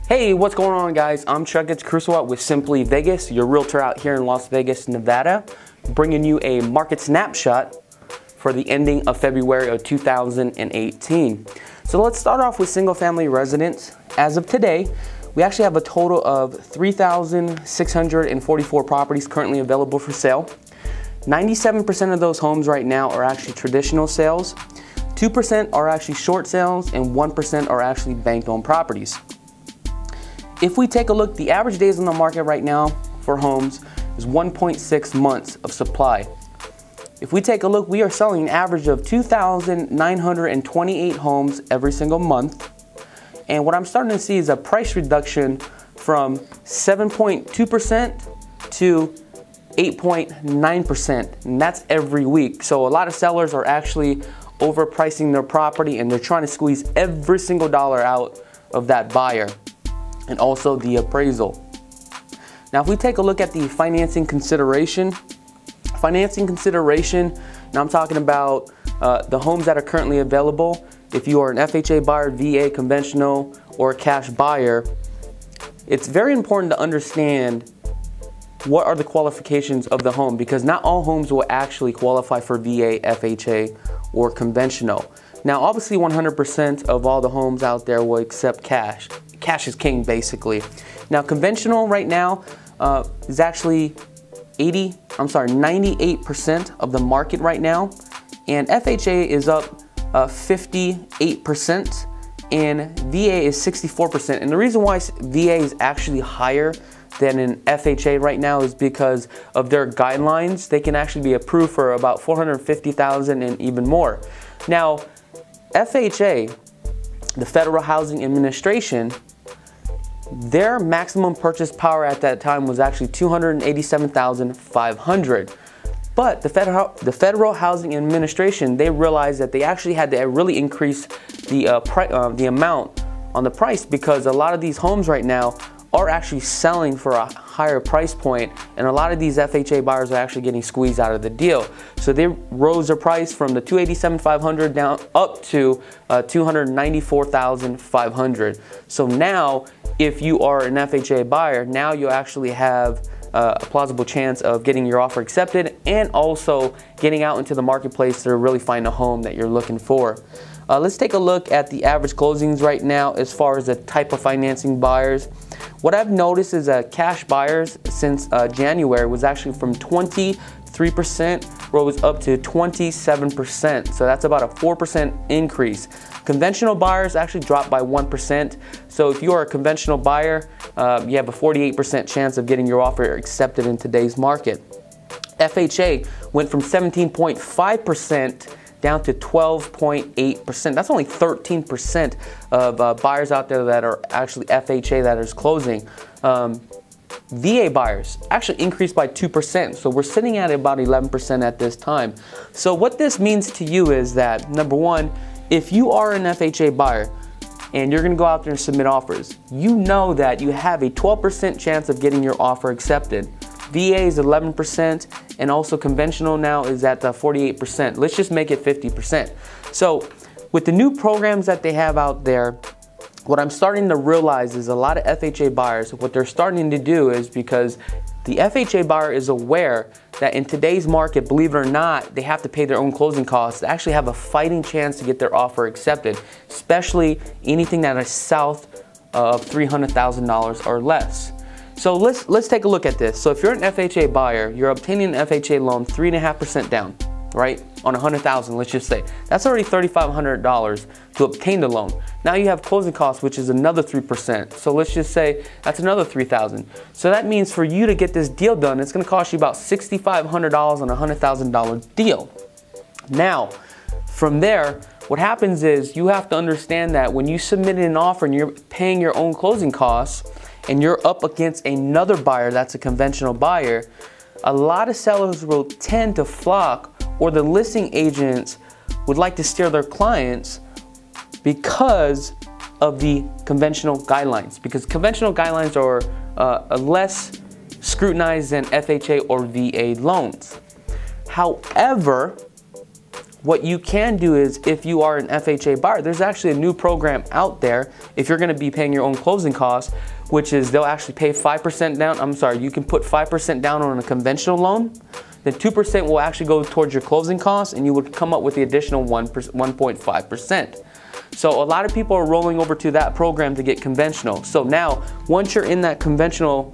Hey, what's going on, guys? I'm Krulsawat with Simply Vegas, your realtor out here in Las Vegas, Nevada, bringing you a market snapshot for the ending of February of 2018. So let's start off with single family residents. As of today, we actually have a total of 3,644 properties currently available for sale. 97% of those homes right now are actually traditional sales, 2% are actually short sales, and 1% are actually bank-owned properties. If we take a look, the average days on the market right now for homes is 1.6 months of supply. If we take a look, we are selling an average of 2,928 homes every single month. And what I'm starting to see is a price reduction from 7.2% to 8.9%, and that's every week. So a lot of sellers are actually overpricing their property and they're trying to squeeze every single dollar out of that buyer, and also the appraisal. Now if we take a look at the financing consideration, now I'm talking about the homes that are currently available. If you are an FHA buyer, VA, conventional, or a cash buyer, it's very important to understand what are the qualifications of the home, because not all homes will actually qualify for VA, FHA, or conventional. Now obviously 100% of all the homes out there will accept cash. Cash is king, basically. Now conventional right now is actually 98% of the market right now, and FHA is up 58%, and VA is 64%. And the reason why VA is actually higher than an FHA right now is because of their guidelines. They can actually be approved for about $450,000 and even more. Now FHA, the Federal Housing Administration, their maximum purchase power at that time was actually $287,500. But the Federal Housing Administration, they realized that they actually had to really increase the amount on the price, because a lot of these homes right now are actually selling for a higher price point, and a lot of these FHA buyers are actually getting squeezed out of the deal. So they rose their price from the $287,500 down up to $294,500. So now, if you are an FHA buyer, now you actually have a plausible chance of getting your offer accepted and also getting out into the marketplace to really find a home that you're looking for. Let's take a look at the average closings right now as far as the type of financing buyers. What I've noticed is that cash buyers since January was actually from 23% rose up to 27%. So that's about a 4% increase. Conventional buyers actually dropped by 1%. So if you are a conventional buyer, you have a 48% chance of getting your offer accepted in today's market. FHA went from 17.5% down to 12.8%. That's only 13% of buyers out there that are actually FHA that is closing. VA buyers actually increased by 2%, so we're sitting at about 11% at this time. So what this means to you is that, number one, if you are an FHA buyer and you're gonna go out there and submit offers, you know that you have a 12% chance of getting your offer accepted. VA is 11%, and also conventional now is at 48%. Let's just make it 50%. So with the new programs that they have out there, what I'm starting to realize is a lot of FHA buyers, what they're starting to do is, because the FHA buyer is aware that in today's market, believe it or not, they have to pay their own closing costs to actually have a fighting chance to get their offer accepted, especially anything that is south of $300,000 or less. So let's take a look at this. So if you're an FHA buyer, you're obtaining an FHA loan 3.5% down, right? On $100,000, let's just say. That's already $3,500 to obtain the loan. Now you have closing costs, which is another 3%. So let's just say that's another $3,000. So that means for you to get this deal done, it's gonna cost you about $6,500 on a $100,000 deal. Now, from there, what happens is you have to understand that when you submit an offer and you're paying your own closing costs, and you're up against another buyer that's a conventional buyer, a lot of sellers will tend to flock, or the listing agents would like to steer their clients because of the conventional guidelines, because conventional guidelines are less scrutinized than FHA or VA loans. However, what you can do is, if you are an FHA buyer, there's actually a new program out there. If you're going to be paying your own closing costs, which is they'll actually pay 5% down. I'm sorry, you can put 5% down on a conventional loan. Then 2% will actually go towards your closing costs, and you would come up with the additional 1.5%. So a lot of people are rolling over to that program to get conventional. So now, once you're in that conventional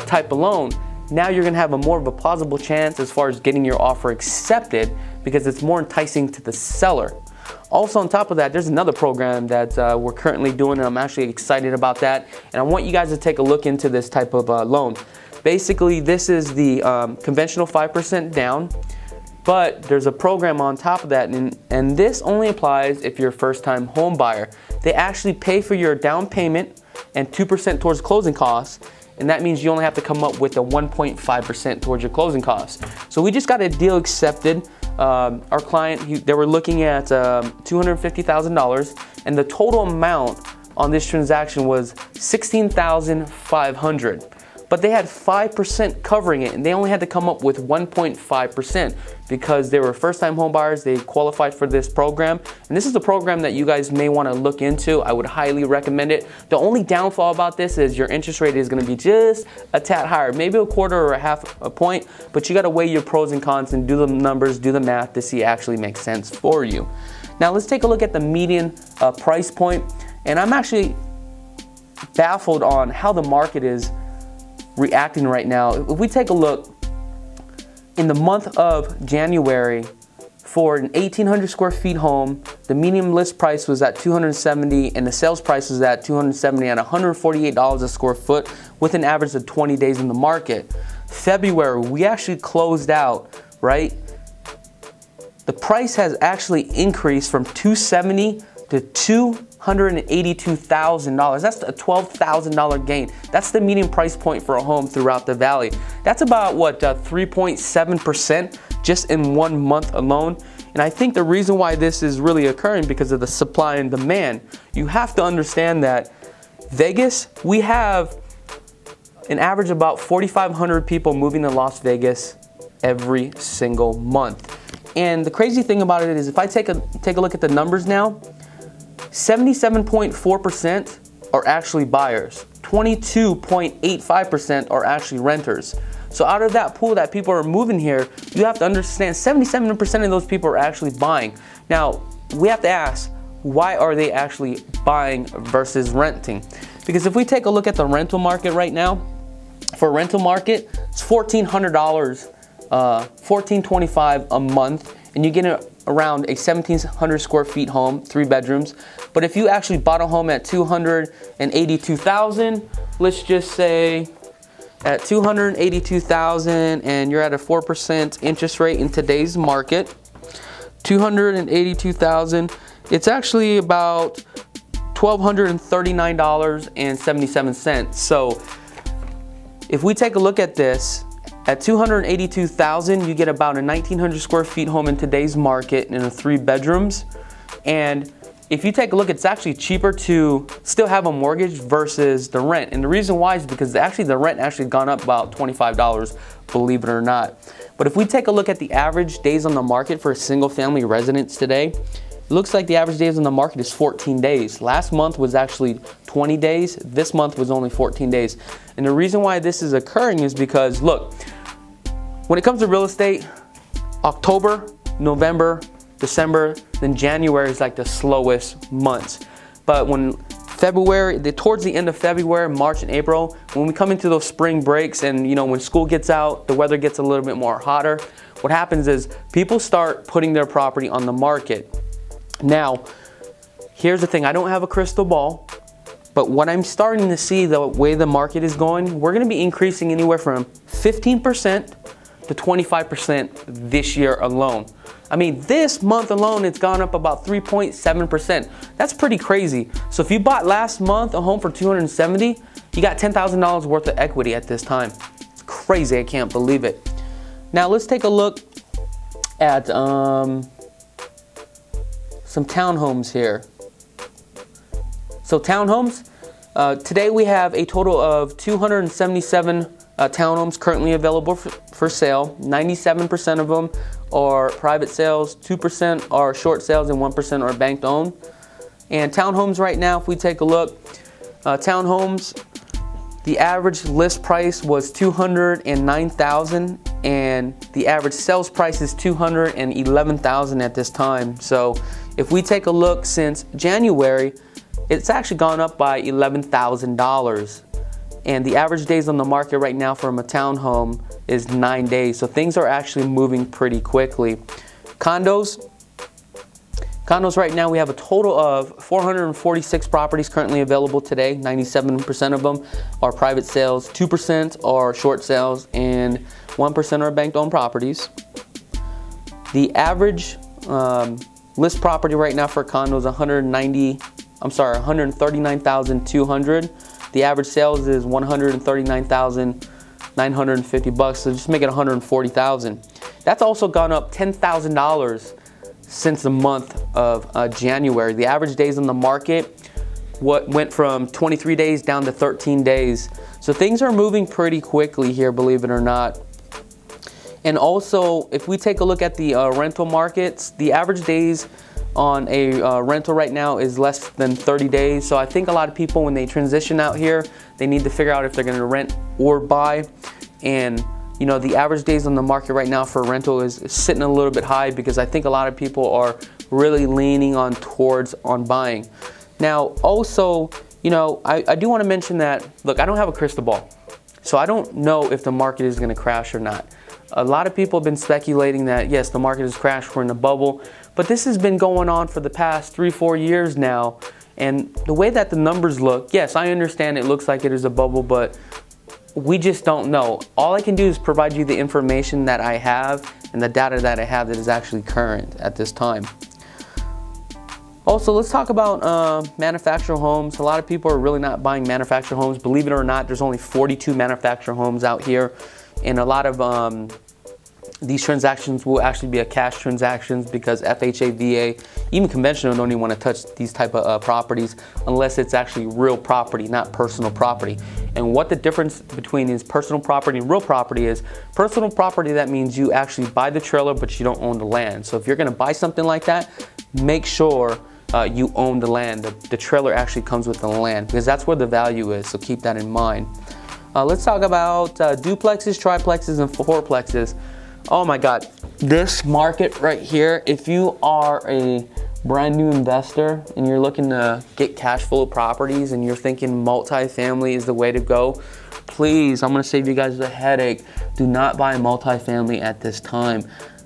type of loan, now you're gonna have a more of a plausible chance as far as getting your offer accepted, because it's more enticing to the seller. Also, on top of that, there's another program that we're currently doing, and I'm actually excited about that. And I want you guys to take a look into this type of loan. Basically, this is the conventional 5% down, but there's a program on top of that, and this only applies if you're a first-time home buyer. They actually pay for your down payment and 2% towards closing costs, and that means you only have to come up with a 1.5% towards your closing costs. So we just got a deal accepted. Our client, they were looking at $250,000, and the total amount on this transaction was $16,500. But they had 5% covering it, and they only had to come up with 1.5% because they were first-time home buyers. They qualified for this program, and this is a program that you guys may want to look into. I would highly recommend it. The only downfall about this is your interest rate is going to be just a tad higher, maybe a quarter or a half a point, but you got to weigh your pros and cons and do the numbers, do the math to see it actually makes sense for you. Now let's take a look at the median price point, and I'm actually baffled on how the market is reacting right now. If we take a look, in the month of January, for an 1,800 square feet home, the median list price was at $270, and the sales price was at $270 at $148 a square foot, with an average of 20 days in the market. February, we actually closed out, right? The price has actually increased from $270 to $282,000. That's a $12,000 gain. That's the median price point for a home throughout the valley. That's about what, 3.7% just in 1 month alone. And I think the reason why this is really occurring because of the supply and demand. You have to understand that Vegas, we have an average about 4,500 people moving to Las Vegas every single month. And the crazy thing about it is, if I take a look at the numbers now, 77.4% are actually buyers. 22.85% are actually renters. So out of that pool that people are moving here, you have to understand 77% of those people are actually buying. Now, we have to ask, why are they actually buying versus renting? Because if we take a look at the rental market right now, for a rental market, it's $1,400, $1,425 a month, and you get around a 1,700 square feet home, 3 bedrooms. But if you actually bought a home at $282,000, let's just say at $282,000, and you're at a 4% interest rate in today's market, $282,000, it's actually about $1,239.77. So if we take a look at this, at $282,000, you get about a 1,900 square feet home in today's market in a 3 bedrooms. And if you take a look, it's actually cheaper to still have a mortgage versus the rent. And the reason why is because actually the rent actually gone up about $25, believe it or not. But if we take a look at the average days on the market for a single family residence today, it looks like the average days on the market is 14 days. Last month was actually 20 days. This month was only 14 days. And the reason why this is occurring is because, look, when it comes to real estate, October, November, December, then January is like the slowest months. But when February, towards the end of February, March and April, when we come into those spring breaks and when school gets out, the weather gets a little bit more hotter, what happens is people start putting their property on the market. Now, here's the thing, I don't have a crystal ball, but what I'm starting to see, the way the market is going, we're gonna be increasing anywhere from 15% to 25% this year alone. I mean, this month alone, it's gone up about 3.7%. That's pretty crazy. So if you bought last month a home for $270, you got $10,000 worth of equity at this time. It's crazy, I can't believe it. Now let's take a look at some townhomes here. So townhomes, today we have a total of 277 townhomes currently available for sale. 97% of them are private sales, 2% are short sales, and 1% are bank owned. And townhomes right now, if we take a look, townhomes, the average list price was $209,000 and the average sales price is $211,000 at this time. So if we take a look since January, it's actually gone up by $11,000. And the average days on the market right now from a townhome is 9 days. So things are actually moving pretty quickly. Condos right now, we have a total of 446 properties currently available today. 97% of them are private sales, 2% are short sales, and 1% are bank-owned properties. The average list property right now for condos, 139,200. The average sales is 139,950 bucks. So just make it 140,000. That's also gone up $10,000 since the month of January. The average days on the market went from 23 days down to 13 days. So things are moving pretty quickly here, believe it or not. And also, if we take a look at the rental markets, the average days on a rental right now is less than 30 days. So I think a lot of people, when they transition out here, they need to figure out if they're going to rent or buy. And you know, the average days on the market right now for rental is sitting a little bit high because I think a lot of people are really leaning towards buying. Now, also, you know, I do want to mention that, look, I don't have a crystal ball. So I don't know if the market is going to crash or not. A lot of people have been speculating that, yes, the market has crashed, we're in a bubble. But this has been going on for the past 3-4 years now. And the way that the numbers look, yes, I understand it looks like it is a bubble, but we just don't know. All I can do is provide you the information that I have and the data that I have that is actually current at this time. Also, let's talk about manufactured homes. A lot of people are really not buying manufactured homes. Believe it or not, there's only 42 manufactured homes out here. And a lot of these transactions will actually be cash transactions because FHA, VA, even conventional don't even want to touch these type of properties unless it's actually real property, not personal property. And what the difference between is personal property and real property is, personal property, that means you actually buy the trailer but you don't own the land. So if you're going to buy something like that, make sure you own the land. The trailer actually comes with the land because that's where the value is, so keep that in mind. Let's talk about duplexes, triplexes, and fourplexes. Oh my God, this market right here, if you are a brand new investor and you're looking to get cash flow properties and you're thinking multifamily is the way to go, please, I'm gonna save you guys a headache. Do not buy a multifamily at this time.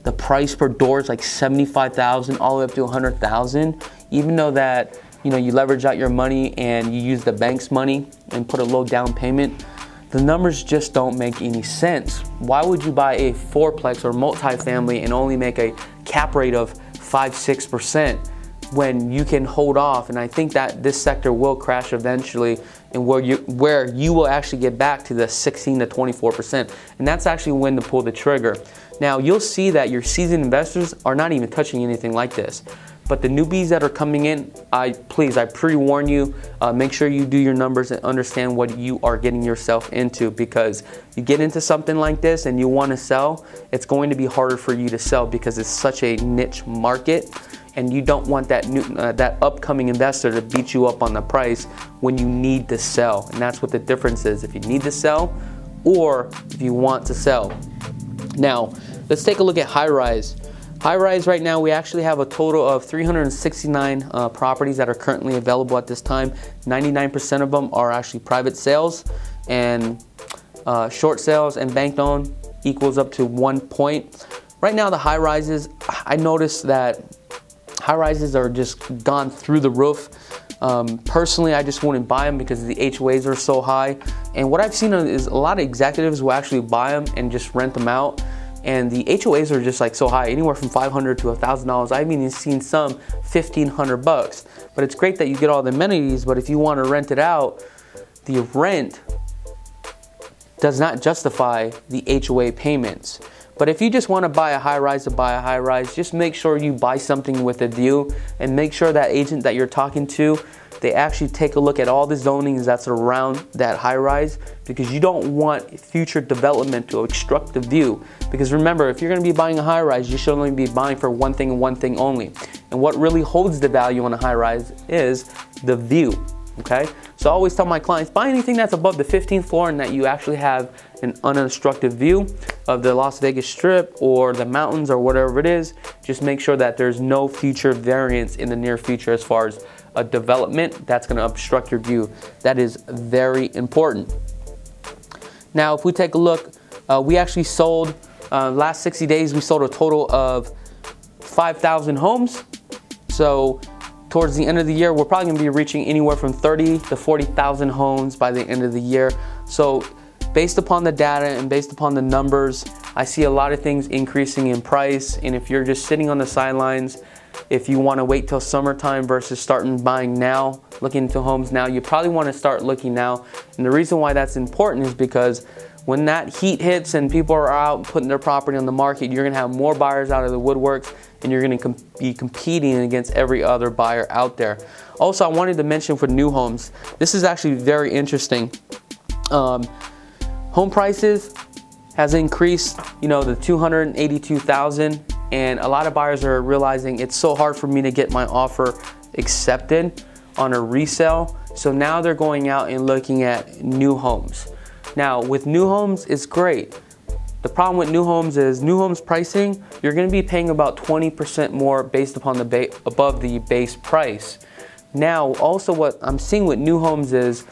The price per door is like $75,000 all the way up to $100,000. Even though that, you know, you leverage out your money and you use the bank's money and put a low down payment, the numbers just don't make any sense. Why would you buy a fourplex or multifamily and only make a cap rate of 5-6% when you can hold off? And I think that this sector will crash eventually, and where you will actually get back to the 16 to 24%. And that's actually when to pull the trigger. Now, you'll see that your seasoned investors are not even touching anything like this. But the newbies that are coming in, I pre-warn you, make sure you do your numbers and understand what you are getting yourself into, because you get into something like this and you want to sell, it's going to be harder for you to sell because it's such a niche market, and you don't want that that upcoming investor to beat you up on the price when you need to sell. And that's what the difference is, if you need to sell or if you want to sell. Now, let's take a look at HighRise. HighRise right now, we actually have a total of 369 properties that are currently available at this time. 99% of them are actually private sales, and short sales and bank owned equals up to 1 point. Right now, the HighRises, I noticed that HighRises are just gone through the roof. Personally, I just wouldn't buy them because the HOAs are so high. And what I've seen is a lot of executives will actually buy them and just rent them out. And the HOAs are just like so high, anywhere from $500 to $1,000. I've even seen some $1,500. But it's great that you get all the amenities, but if you want to rent it out, the rent does not justify the HOA payments. But if you just want to buy a HighRise, just make sure you buy something with a view, and make sure that agent that you're talking to they actually take a look at all the zonings that's around that high rise, because you don't want future development to obstruct the view. Because remember, if you're going to be buying a high rise, you should only be buying for one thing and one thing only. And what really holds the value on a high rise is the view. Okay, so I always tell my clients, buy anything that's above the 15th floor and that you actually have an unobstructed view of the Las Vegas Strip or the mountains or whatever it is. Just make sure that there's no future variance in the near future as far as a development that's going to obstruct your view. That is very important. Now, if we take a look, we actually sold, last 60 days, we sold a total of 5,000 homes. So towards the end of the year, we're probably gonna be reaching anywhere from 30 to 40,000 homes by the end of the year. So based upon the data and based upon the numbers, I see a lot of things increasing in price. And if you're just sitting on the sidelines, if you wanna wait till summertime versus starting buying now, looking into homes now, you probably wanna start looking now. And the reason why that's important is because when that heat hits and people are out putting their property on the market, you're gonna have more buyers out of the woodworks, and you're gonna be competing against every other buyer out there. Also, I wanted to mention for new homes, this is actually very interesting. Home prices has increased, you know, to 282,000, and a lot of buyers are realizing it's so hard for me to get my offer accepted on a resale. So now they're going out and looking at new homes. Now, with new homes, it's great. The problem with new homes is new homes pricing, you're gonna be paying about 20% more based upon the above the base price. Now, also what I'm seeing with new homes is,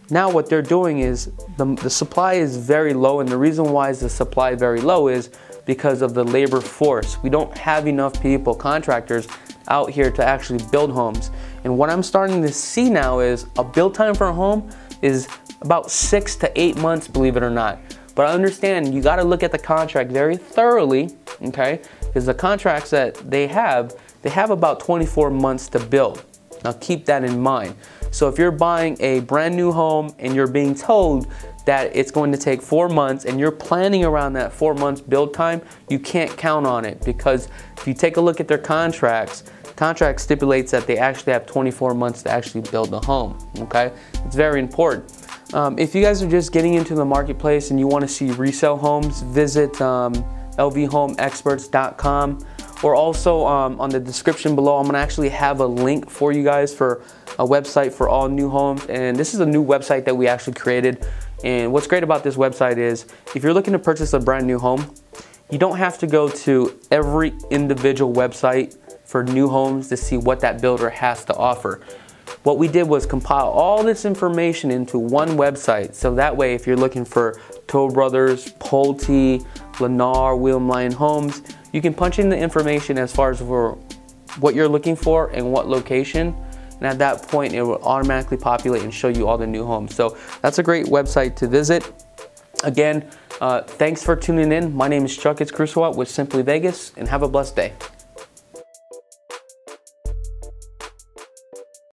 now what they're doing is, the supply is very low, and the reason why is the supply very low is because of the labor force. We don't have enough people, contractors, out here to actually build homes. And what I'm starting to see now is a build time for a home is about 6 to 8 months, believe it or not. But I understand you got to look at the contract very thoroughly, okay? Because the contracts that they have about 24 months to build. Now keep that in mind. So if you're buying a brand new home and you're being told that it's going to take 4 months and you're planning around that 4 months build time, you can't count on it, because if you take a look at their contract stipulates that they actually have 24 months to actually build the home, okay? It's very important. If you guys are just getting into the marketplace and you want to see resale homes, visit lvhomeexperts.com, or also on the description below, I'm going to actually have a link for you guys for a website for all new homes. And this is a new website that we actually created. And what's great about this website is if you're looking to purchase a brand new home, you don't have to go to every individual website for new homes to see what that builder has to offer. What we did was compile all this information into one website. So that way, if you're looking for Toll Brothers, Pulte, Lennar, William Lyon Homes, you can punch in the information as far as for what you're looking for and what location. And at that point, it will automatically populate and show you all the new homes. So that's a great website to visit. Again, thanks for tuning in. My name is Chakits Krulsawat with Simply Vegas, and have a blessed day.